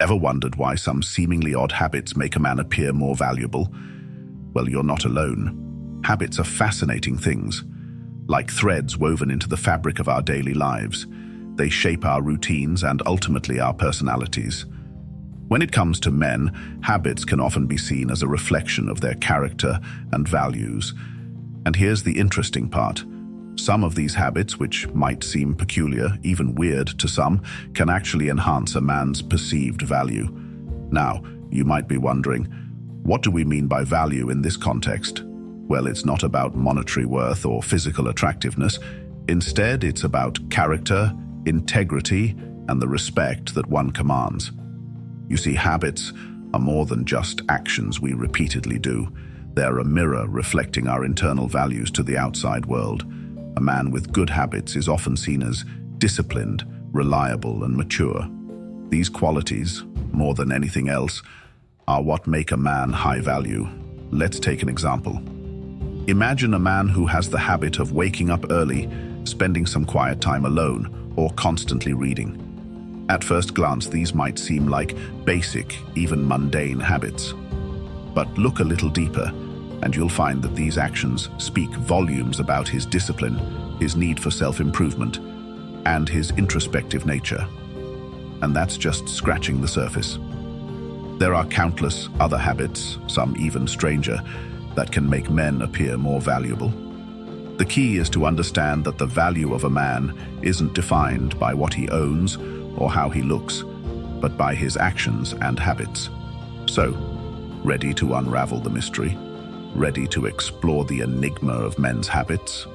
Ever wondered why some seemingly odd habits make a man appear more valuable? Well, you're not alone. Habits are fascinating things. Like threads woven into the fabric of our daily lives, they shape our routines and ultimately our personalities. When it comes to men, habits can often be seen as a reflection of their character and values. And here's the interesting part. Some of these habits, which might seem peculiar, even weird to some, can actually enhance a man's perceived value. Now, you might be wondering, what do we mean by value in this context? Well, it's not about monetary worth or physical attractiveness. Instead, it's about character, integrity, and the respect that one commands. You see, habits are more than just actions we repeatedly do. They're a mirror reflecting our internal values to the outside world. A man with good habits is often seen as disciplined, reliable, and mature. These qualities, more than anything else, are what make a man high value. Let's take an example. Imagine a man who has the habit of waking up early, spending some quiet time alone, or constantly reading. At first glance, these might seem like basic, even mundane habits. But look a little deeper, and you'll find that these actions speak volumes about his discipline, his need for self-improvement, and his introspective nature. And that's just scratching the surface. There are countless other habits, some even stranger, that can make men appear more valuable. The key is to understand that the value of a man isn't defined by what he owns or how he looks, but by his actions and habits. So, ready to unravel the mystery? Ready to explore the enigma of men's habits?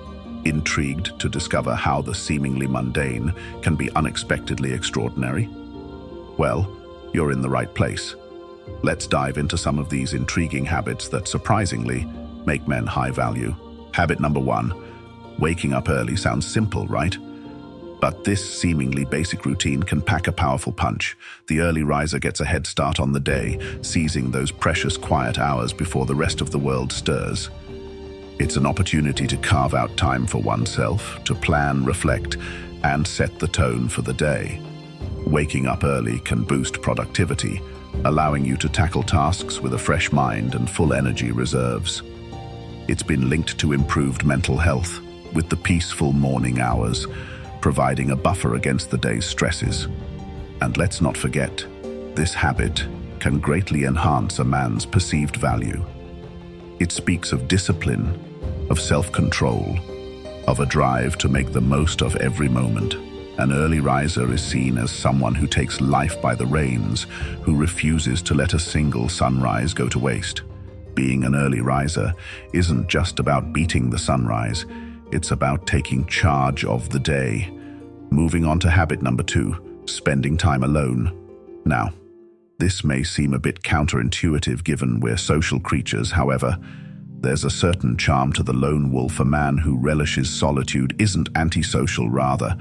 Intrigued to discover how the seemingly mundane can be unexpectedly extraordinary? Well, you're in the right place. Let's dive into some of these intriguing habits that surprisingly make men high value. Habit number 1. Waking up early sounds simple, right? But this seemingly basic routine can pack a powerful punch. The early riser gets a head start on the day, seizing those precious quiet hours before the rest of the world stirs. It's an opportunity to carve out time for oneself, to plan, reflect, and set the tone for the day. Waking up early can boost productivity, allowing you to tackle tasks with a fresh mind and full energy reserves. It's been linked to improved mental health, with the peaceful morning hours providing a buffer against the day's stresses. And let's not forget, this habit can greatly enhance a man's perceived value. It speaks of discipline, of self-control, of a drive to make the most of every moment. An early riser is seen as someone who takes life by the reins, who refuses to let a single sunrise go to waste. Being an early riser isn't just about beating the sunrise, it's about taking charge of the day. Moving on to habit number 2, spending time alone. Now, this may seem a bit counterintuitive given we're social creatures. However, there's a certain charm to the lone wolf. A man who relishes solitude isn't antisocial, rather,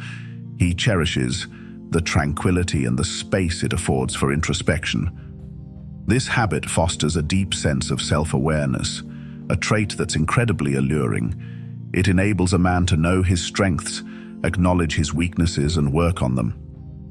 he cherishes the tranquility and the space it affords for introspection. This habit fosters a deep sense of self-awareness, a trait that's incredibly alluring. It enables a man to know his strengths, acknowledge his weaknesses, and work on them.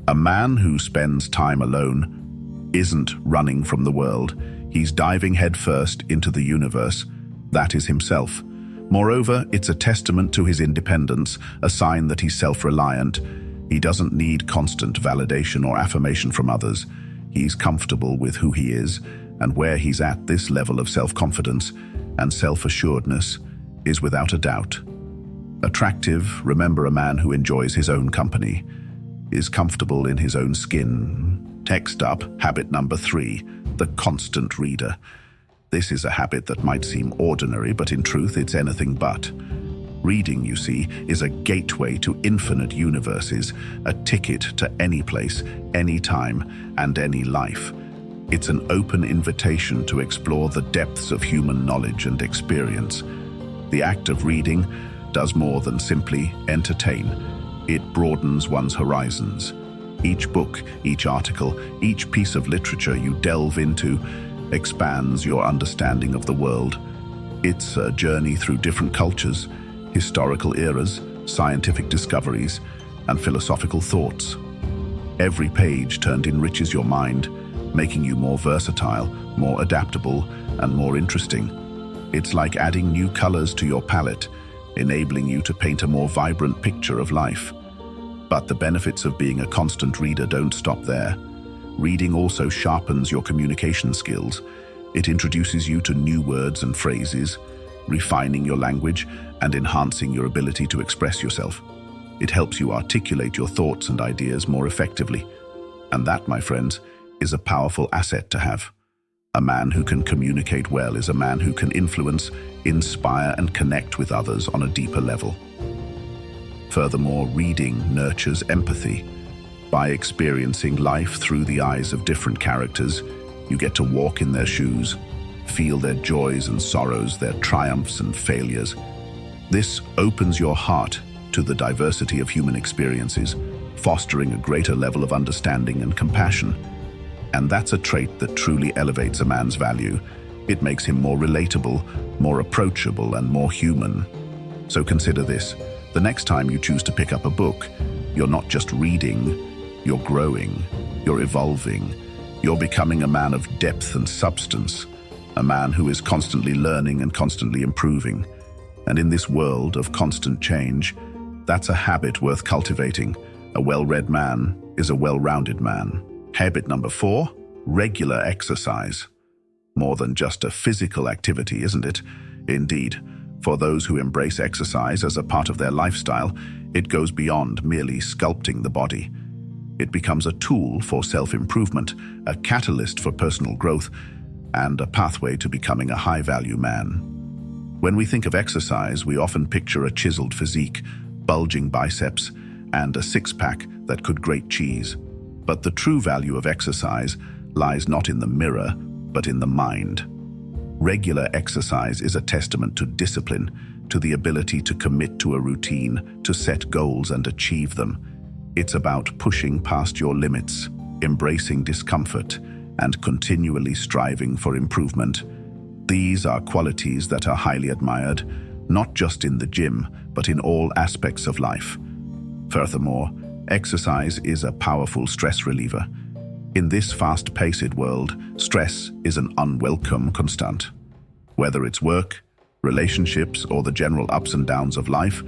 A man who spends time alone isn't running from the world. He's diving headfirst into the universe. That is himself. Moreover, it's a testament to his independence, a sign that he's self-reliant. He doesn't need constant validation or affirmation from others. He's comfortable with who he is, and where he's at. This level of self-confidence and self-assuredness is without a doubt attractive. Remember, a man who enjoys his own company is comfortable in his own skin. Next up, habit number 3, the constant reader. This is a habit that might seem ordinary, but in truth it's anything but. Reading, you see, is a gateway to infinite universes, a ticket to any place, any time, and any life. It's an open invitation to explore the depths of human knowledge and experience. The act of reading does more than simply entertain. It broadens one's horizons. Each book, each article, each piece of literature you delve into expands your understanding of the world. It's a journey through different cultures, historical eras, scientific discoveries, and philosophical thoughts. Every page turned enriches your mind, making you more versatile, more adaptable, and more interesting. It's like adding new colors to your palette, enabling you to paint a more vibrant picture of life. But the benefits of being a constant reader don't stop there. Reading also sharpens your communication skills. It introduces you to new words and phrases, refining your language and enhancing your ability to express yourself. It helps you articulate your thoughts and ideas more effectively. And that, my friends, is a powerful asset to have. A man who can communicate well is a man who can influence, inspire, and connect with others on a deeper level. Furthermore, reading nurtures empathy. By experiencing life through the eyes of different characters, you get to walk in their shoes, feel their joys and sorrows, their triumphs and failures. This opens your heart to the diversity of human experiences, fostering a greater level of understanding and compassion. And that's a trait that truly elevates a man's value. It makes him more relatable, more approachable, and more human. So consider this. The next time you choose to pick up a book, you're not just reading, you're growing, you're evolving. You're becoming a man of depth and substance, a man who is constantly learning and constantly improving. And in this world of constant change, that's a habit worth cultivating. A well-read man is a well-rounded man. Habit number 4, regular exercise. More than just a physical activity, isn't it? Indeed, for those who embrace exercise as a part of their lifestyle, it goes beyond merely sculpting the body. It becomes a tool for self-improvement, a catalyst for personal growth, and a pathway to becoming a high-value man. When we think of exercise, we often picture a chiseled physique, bulging biceps, and a six-pack that could grate cheese. But the true value of exercise lies not in the mirror, but in the mind. Regular exercise is a testament to discipline, to the ability to commit to a routine, to set goals and achieve them. It's about pushing past your limits, embracing discomfort, and continually striving for improvement. These are qualities that are highly admired, not just in the gym, but in all aspects of life. Furthermore, exercise is a powerful stress reliever. In this fast-paced world, stress is an unwelcome constant. Whether it's work, relationships, or the general ups and downs of life,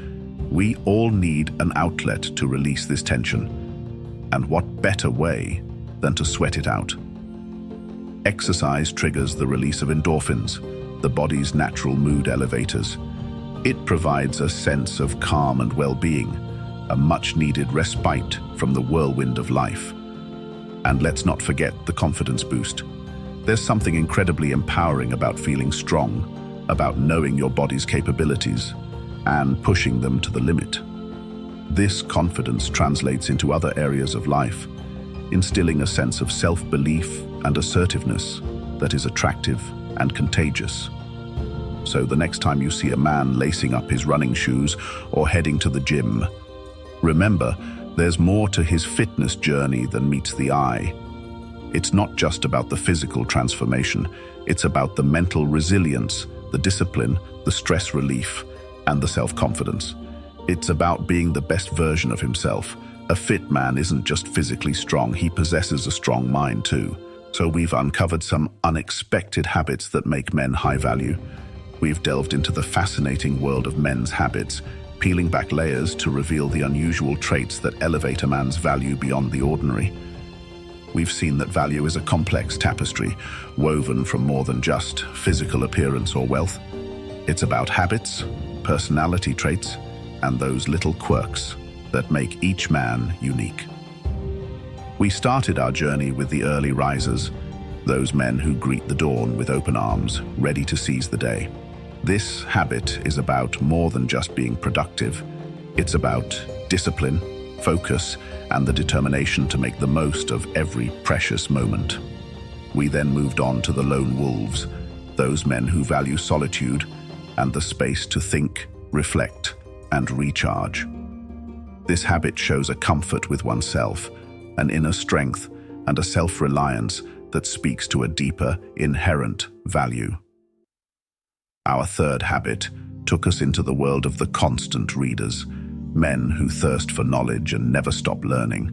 we all need an outlet to release this tension. And what better way than to sweat it out? Exercise triggers the release of endorphins, the body's natural mood elevators. It provides a sense of calm and well-being, a much-needed respite from the whirlwind of life. And let's not forget the confidence boost. There's something incredibly empowering about feeling strong, about knowing your body's capabilities, and pushing them to the limit. This confidence translates into other areas of life, instilling a sense of self-belief and assertiveness that is attractive and contagious. So the next time you see a man lacing up his running shoes or heading to the gym, remember, there's more to his fitness journey than meets the eye. It's not just about the physical transformation, it's about the mental resilience, the discipline, the stress relief, and the self-confidence. It's about being the best version of himself. A fit man isn't just physically strong, he possesses a strong mind too. So we've uncovered some unexpected habits that make men high value. We've delved into the fascinating world of men's habits, peeling back layers to reveal the unusual traits that elevate a man's value beyond the ordinary. We've seen that value is a complex tapestry, woven from more than just physical appearance or wealth. It's about habits, personality traits, and those little quirks that make each man unique. We started our journey with the early risers, those men who greet the dawn with open arms, ready to seize the day. This habit is about more than just being productive. It's about discipline, focus, and the determination to make the most of every precious moment. We then moved on to the lone wolves, those men who value solitude and the space to think, reflect, and recharge. This habit shows a comfort with oneself, an inner strength, and a self-reliance that speaks to a deeper, inherent value. Our third habit took us into the world of the constant readers, men who thirst for knowledge and never stop learning.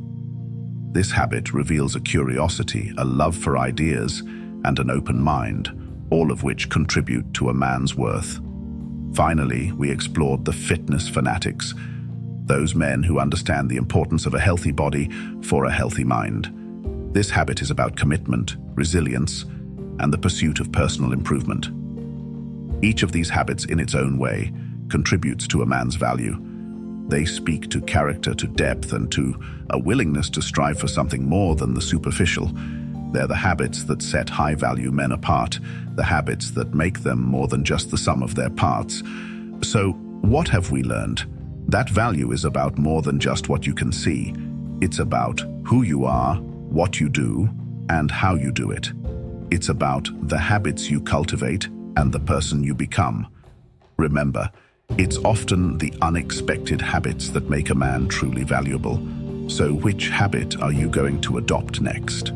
This habit reveals a curiosity, a love for ideas, and an open mind, all of which contribute to a man's worth. Finally, we explored the fitness fanatics, those men who understand the importance of a healthy body for a healthy mind. This habit is about commitment, resilience, and the pursuit of personal improvement. Each of these habits, in its own way, contributes to a man's value. They speak to character, to depth, and to a willingness to strive for something more than the superficial. They're the habits that set high-value men apart, the habits that make them more than just the sum of their parts. So, what have we learned? That value is about more than just what you can see. It's about who you are, what you do, and how you do it. It's about the habits you cultivate and the person you become. Remember, it's often the unexpected habits that make a man truly valuable. So which habit are you going to adopt next?